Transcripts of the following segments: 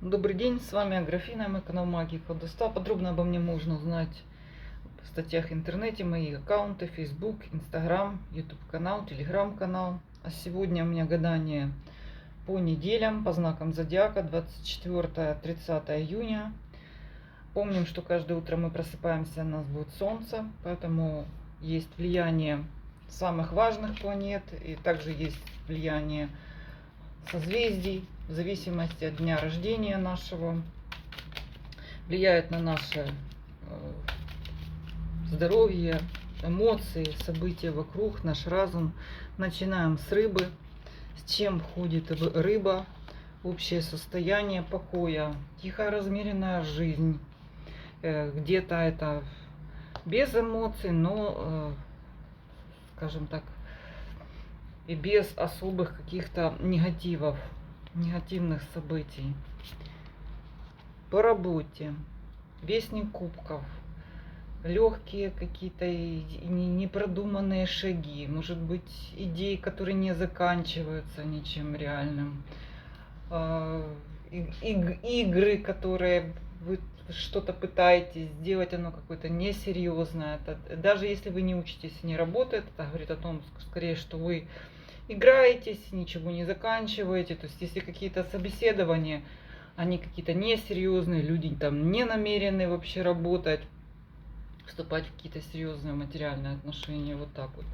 Добрый день, с вами Аграфена, мой канал Магии Колдовства. Подробно обо мне можно узнать в статьях в интернете, мои аккаунты, Facebook, Instagram, YouTube канал, Telegram канал. А сегодня у меня гадание по неделям, по знакам зодиака, 24-30 июня. Помним, что каждое утро мы просыпаемся, у нас будет солнце, поэтому есть влияние самых важных планет, и также есть влияние созвездий, в зависимости от дня рождения нашего, влияет на наше здоровье, эмоции, события вокруг, наш разум. Начинаем с рыбы. С чем входит рыба? Общее состояние покоя, тихая размеренная жизнь. Где-то это без эмоций, но, скажем так, и без особых каких-то негативных событий. По работе. Вестник кубков. Легкие какие-то непродуманные шаги. Может быть, идеи, которые не заканчиваются ничем реальным. Игры, которые вы что-то пытаетесь сделать, оно какое-то несерьезное. Даже если вы не учитесь и не работает, это говорит о том, скорее, что вы играетесь, ничего не заканчиваете. То есть, если какие-то собеседования, они какие-то несерьезные, люди там не намерены вообще работать, вступать в какие-то серьезные материальные отношения, вот так вот.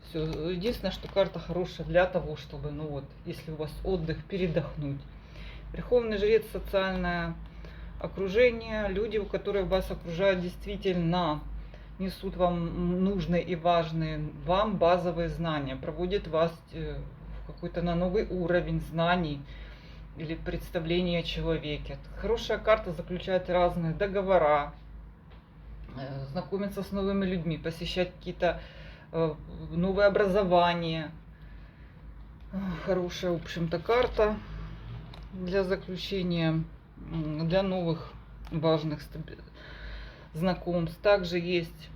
Все. Единственное, что карта хорошая для того, чтобы, ну вот, если у вас отдых, передохнуть. Верховный жрец, социальное окружение, люди, которые вас окружают, действительно несут вам нужные и важные вам базовые знания, проводят вас в какой-то на новый уровень знаний или представления о человеке. Хорошая карта заключает разные договора, знакомиться с новыми людьми, посещать какие-то новые образования. Хорошая, в общем-то, карта для заключения, для новых важных знакомств. Также есть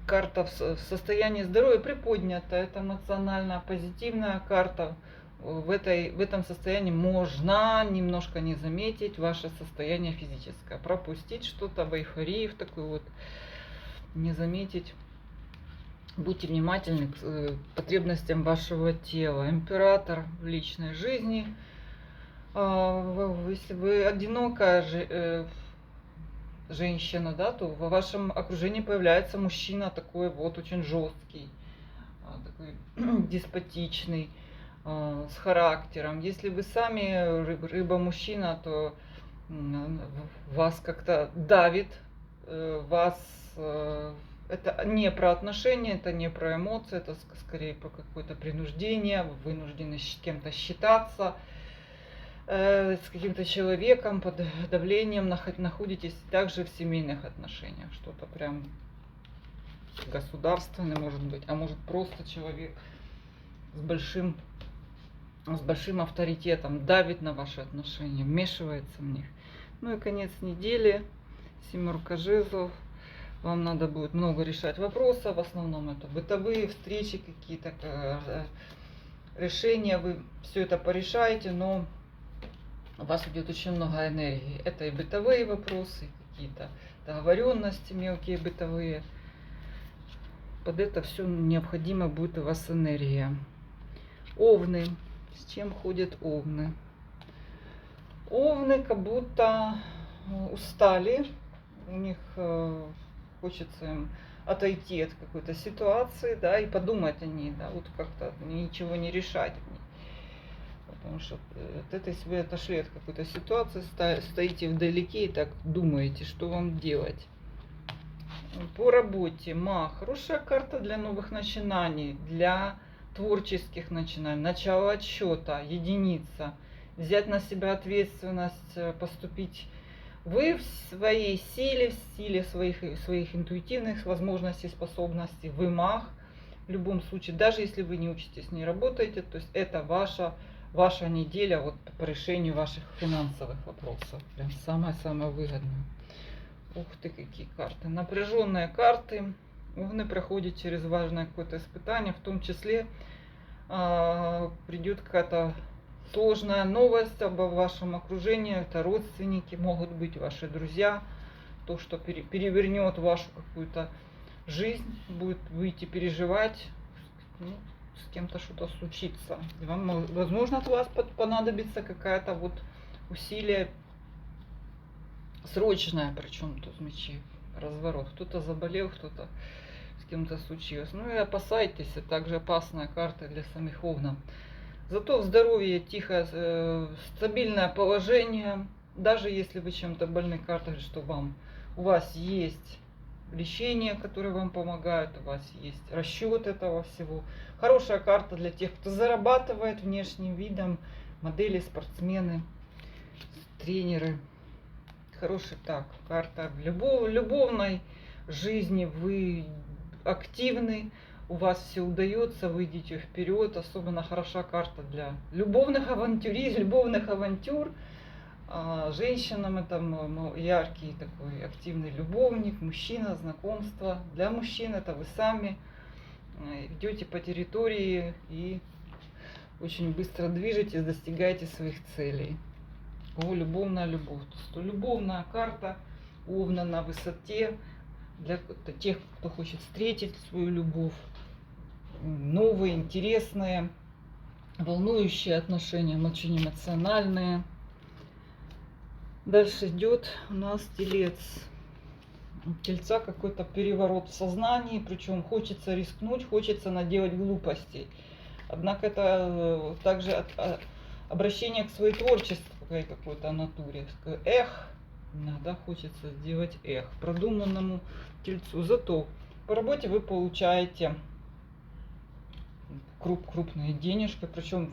карта в состоянии здоровья приподнята. Это эмоциональная, позитивная карта. В этом состоянии можно немножко не заметить ваше состояние физическое. Пропустить что-то в эйфории, в такой вот, не заметить. Будьте внимательны к потребностям вашего тела. Император в личной жизни. Если вы одинокая женщина, да, то в вашем окружении появляется мужчина такой вот очень жесткий, такой деспотичный, с характером. Если вы сами рыба-мужчина, то вас как-то давит, вас это не про отношения, это не про эмоции, это скорее про какое-то принуждение, вы вынуждены с кем-то считаться, с каким-то человеком под давлением находитесь также в семейных отношениях. Что-то прям государственное может быть, а может просто человек с большим авторитетом давит на ваши отношения, вмешивается в них. Ну и конец недели, семерка жезлов. Вам надо будет много решать вопросов, в основном это бытовые встречи, какие-то решения, вы все это порешаете, но у вас идет очень много энергии. Это и бытовые вопросы, какие-то договоренности мелкие бытовые. Под это все необходимо будет у вас энергия. Овны. С чем ходят овны? Овны как будто устали. У них хочется им отойти от какой-то ситуации, да, и подумать о ней, да, вот как-то ничего не решать в ней. Потому что если вы отошли от какой-то ситуации, стоите вдалеке и так думаете, что вам делать. По работе маг. Хорошая карта для новых начинаний, для творческих начинаний, начало отсчета, единица. Взять на себя ответственность, поступить вы в своей силе, в силе своих интуитивных возможностей, способностей. Вы маг. В любом случае, даже если вы не учитесь, не работаете, то есть это ваша неделя вот по решению ваших финансовых вопросов. Прям самое-самое выгодное. Ух ты, какие карты. Напряженные карты. Овны проходят через важное какое-то испытание. В том числе придет какая-то сложная новость об вашем окружении, это родственники, могут быть ваши друзья, то, что перевернет вашу какую-то жизнь, будете переживать, ну, с кем-то что-то случится. И вам, возможно, от вас понадобится какая-то вот усилие срочное, причем тут мечи, разворот. Кто-то заболел, кто-то с кем-то случилось. Ну и опасайтесь, это также опасная карта для самих Овнов. Зато в здоровье тихое, стабильное положение. Даже если вы чем-то больны, карта говорит, что у вас есть лечение, которое вам помогает, у вас есть расчет этого всего. Хорошая карта для тех, кто зарабатывает внешним видом, модели, спортсмены, тренеры. Хороший так, карта в любовной жизни, вы активны, у вас все удается, вы идете вперед. Особенно хороша карта для любовных авантюр. Женщинам это яркий такой активный любовник, мужчина, знакомство. Для мужчин это вы сами идете по территории и очень быстро движетесь, достигаете своих целей. Любовная любовь. То есть любовная карта Овна на высоте для тех, кто хочет встретить свою любовь. Новые, интересные, волнующие отношения, очень эмоциональные. Дальше идет у нас Телец. У Тельца какой-то переворот в сознании, причем хочется рискнуть, хочется наделать глупостей. Однако это также обращение к своей творческой какой-то натуре. Иногда хочется сделать продуманному Тельцу. Зато по работе вы получаете крупные денежки, причем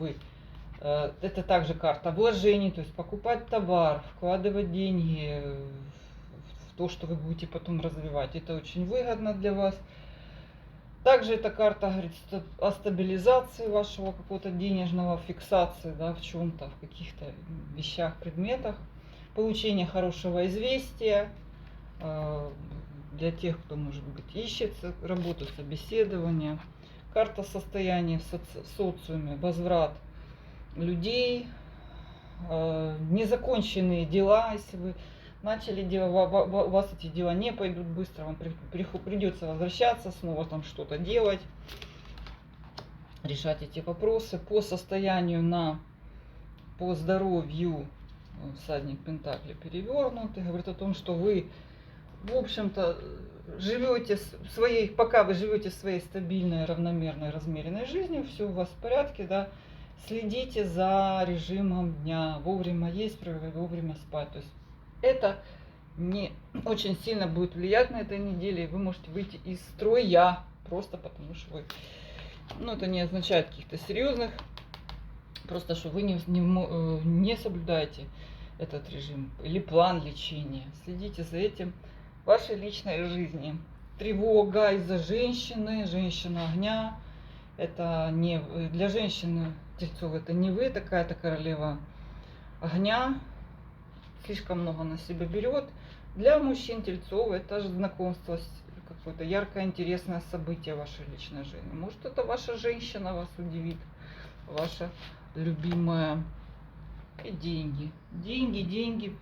это также карта вложений, то есть покупать товар, вкладывать деньги в то, что вы будете потом развивать. Это очень выгодно для вас. Также эта карта говорит о стабилизации вашего какого-то денежного, фиксации, да, в чем-то, в каких-то вещах, предметах. Получение хорошего известия для тех, кто, может быть, ищет работу, собеседование. Карта состояния в социуме, возврат людей, незаконченные дела. Если вы начали дело, у вас эти дела не пойдут быстро, вам придется возвращаться, снова там что-то делать, решать эти вопросы. По состоянию по здоровью всадник Пентакли перевернутый, говорит о том, что вы, в общем-то, пока вы живете своей стабильной, равномерной, размеренной жизнью, все у вас в порядке, да. Следите за режимом дня, вовремя есть, вовремя спать. То есть это не очень сильно будет влиять на этой неделе, и вы можете выйти из строя, просто потому что это не означает каких-то серьезных, просто что вы не соблюдаете этот режим или план лечения. Следите за этим в вашей личной жизни. Тревога из-за женщина огня. Это не для женщины Тельцов, это не вы, такая-то королева огня, слишком много на себя берет. Для мужчин Тельцов это же знакомство, какое-то яркое, интересное событие в вашей личной жизни. Может, это ваша женщина вас удивит, ваша любимая. И деньги. Деньги.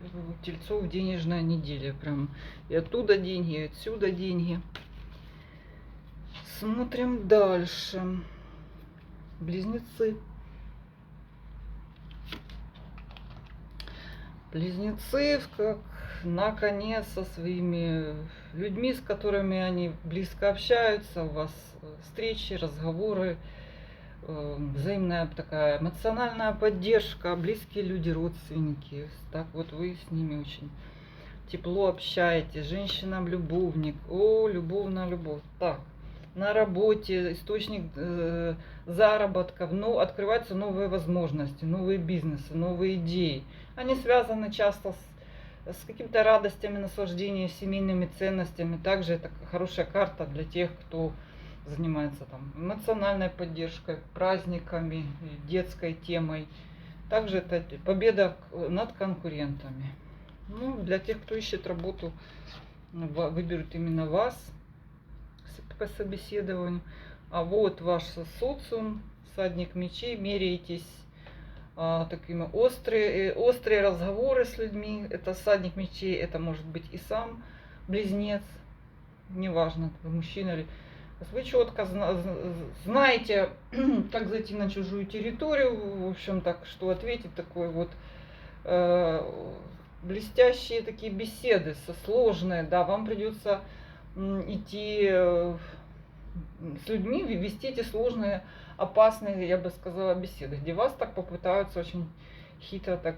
Тельцов денежная неделя. Прям и оттуда деньги, и отсюда деньги. Смотрим дальше. Близнецы. Близнецы, как на коне со своими людьми, с которыми они близко общаются, у вас встречи, разговоры, взаимная такая эмоциональная поддержка, близкие люди, родственники. Так вот вы с ними очень тепло общаетесь. Женщина-любовник. Любовная любовь. Так, на работе источник заработка, открываются новые возможности, новые бизнесы, новые идеи. Они связаны часто с какими-то радостями, наслаждениями, семейными ценностями. Также это хорошая карта для тех, кто занимается там эмоциональной поддержкой, праздниками, детской темой. Также это победа над конкурентами. Для тех, кто ищет работу, выберут именно вас по собеседованию. А вот ваш социум, всадник мечей, меряетесь такими острые разговоры с людьми. Это всадник мечей, это может быть и сам близнец, неважно, вы мужчина или... Вы четко знаете, как зайти на чужую территорию, в общем, так, что ответить, такой вот блестящие такие беседы, сложные, да, вам придется идти с людьми, вести эти сложные, опасные, я бы сказала, беседы, где вас так попытаются очень хитро так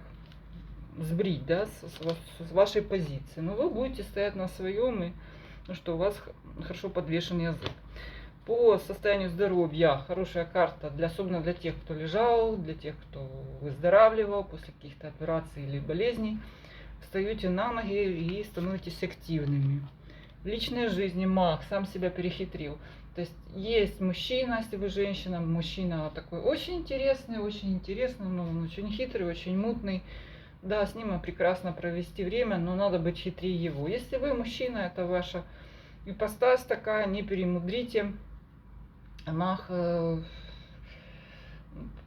сбрить, да, с вашей позиции. Но вы будете стоять на своем, и ну, что у вас хорошо подвешен язык. По состоянию здоровья хорошая карта, особенно для тех, кто лежал, для тех, кто выздоравливал после каких-то операций или болезней. Встаете на ноги и становитесь активными. В личной жизни маг сам себя перехитрил. То есть мужчина, если вы женщина, мужчина такой очень интересный, но он очень хитрый, очень мутный. Да, с ним прекрасно провести время, но надо быть хитрее его. Если вы мужчина, это ваша ипостась такая, не перемудрите. Маг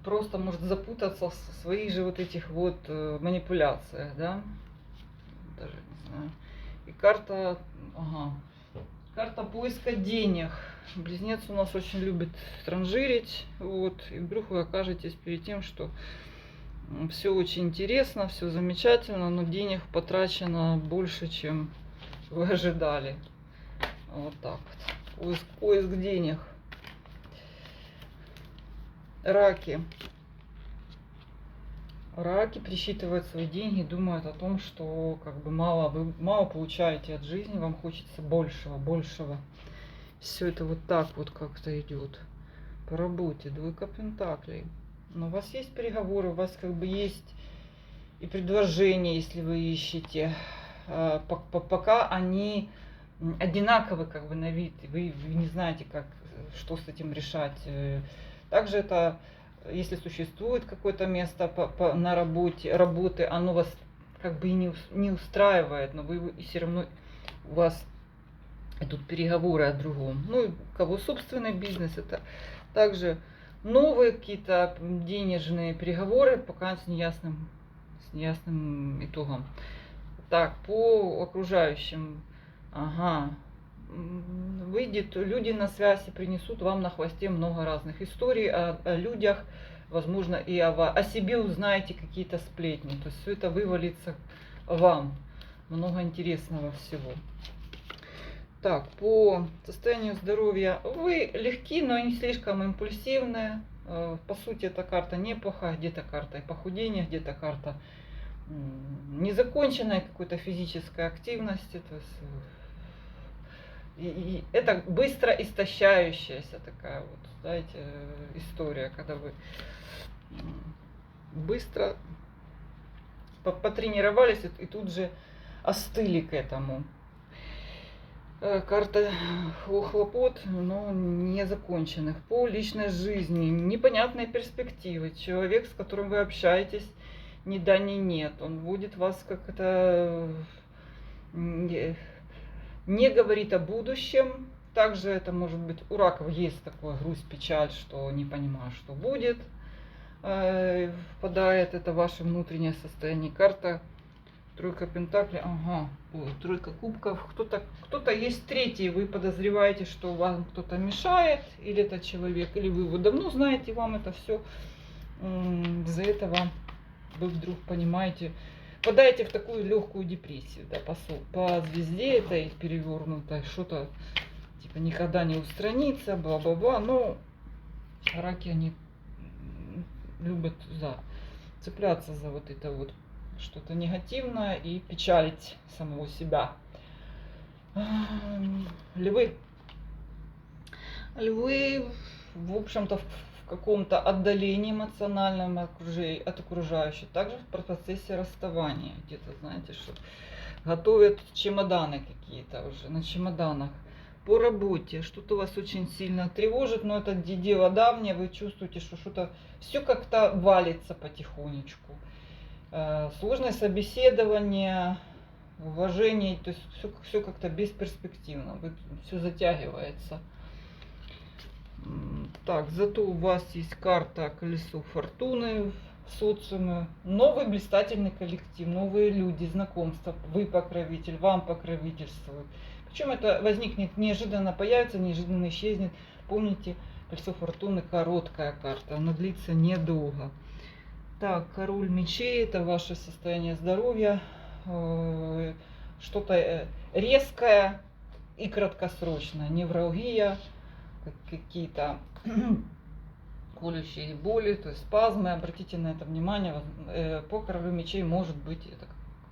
просто может запутаться в своих же вот этих вот манипуляциях, да. Даже не знаю. И карта, карта поиска денег. Близнец у нас очень любит транжирить, вот, и вдруг вы окажетесь перед тем, что все очень интересно, все замечательно, но денег потрачено больше, чем вы ожидали. Вот так вот. Поиск денег. Раки. Раки присчитывают свои деньги, думают о том, что как бы вы мало получаете от жизни, вам хочется большего. Все это вот так вот как-то идет. По работе, двойка пентаклей. Но у вас есть переговоры, у вас как бы есть и предложения, если вы ищете. Пока они одинаковы как бы на вид, вы не знаете, что с этим решать. Также это, если существует какое-то место на работы, оно вас как бы и не устраивает, но вы все равно, у вас идут переговоры о другом. Ну, у кого собственный бизнес, это также новые какие-то денежные переговоры, пока с неясным итогом. Так, по окружающим. Выйдет, люди на связь и принесут вам на хвосте много разных историй о людях, возможно, и о себе узнаете какие-то сплетни. То есть все это вывалится вам. Много интересного всего. Так, по состоянию здоровья вы легки, но не слишком импульсивные. По сути, эта карта неплохая, где-то карта и похудения, где-то карта незаконченной какой-то физической активности. То есть, и это быстро истощающаяся такая вот, знаете, история, когда вы быстро потренировались и тут же остыли к этому. Карта хлопот, но не законченных. По личной жизни непонятные перспективы. Человек, с которым вы общаетесь, ни да, ни нет. Он будет вас как-то не говорит о будущем. Также это может быть у раков есть такое грусть, печаль, что не понимаю, что будет. Впадает это ваше внутреннее состояние. Карта тройка пентаклей, тройка кубков. Кто-то есть третий, вы подозреваете, что вам кто-то мешает, или это человек, или вы его давно знаете, и вам это все из-за этого вы вдруг понимаете, впадаете в такую легкую депрессию, да, по звезде этой перевернутой, что-то типа никогда не устранится, бла-бла-бла. Но раки, они любят цепляться за вот это вот что-то негативное и печалить самого себя. Львы. Львы, в общем-то, в каком-то отдалении эмоциональном от окружающих. Также в процессе расставания. Где-то, знаете, что готовят чемоданы какие-то уже, на чемоданах. По работе что-то вас очень сильно тревожит, но это дело давнее, вы чувствуете, что что-то все как-то валится потихонечку. Сложное собеседование, уважение, то есть все как-то бесперспективно, все затягивается. Так, зато у вас есть карта колесо фортуны, социуме, новый блистательный коллектив, новые люди, знакомства, вы покровитель, вам покровительствуют. Причем это возникнет неожиданно, появится, неожиданно исчезнет. Помните, кольцо фортуны короткая карта, она длится недолго. Так, король мечей, это ваше состояние здоровья, что-то резкое и краткосрочное, невралгия, какие-то колющие боли, то есть спазмы. Обратите на это внимание. По королю мечей может быть это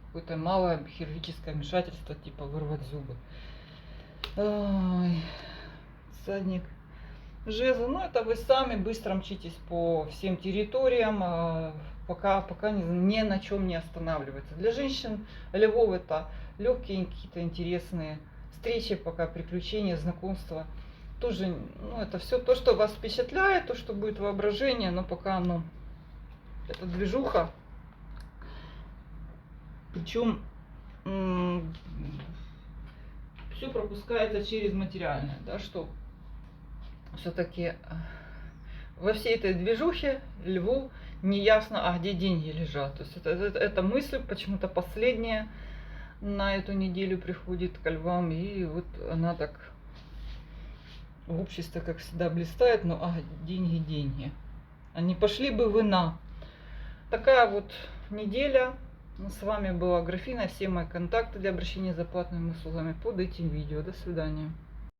какое-то малое хирургическое вмешательство, типа вырвать зубы. Ой, всадник жезл, ну это вы сами быстро мчитесь по всем территориям, пока ни на чем не останавливается. Для женщин львов это легкие какие-то интересные встречи, пока приключения, знакомства. Тоже, ну, это все то, что вас впечатляет, то, что будет воображение, но пока, ну, это движуха. Причем все пропускается через материальное, да, что все-таки во всей этой движухе льву не ясно, а где деньги лежат. То есть это мысль почему-то последняя на эту неделю приходит ко львам, и вот она так в обществе, как всегда, блистает, но деньги. А не пошли бы вы на. Такая вот неделя. С вами была Графиня. Все мои контакты для обращения за платными услугами под этим видео. До свидания.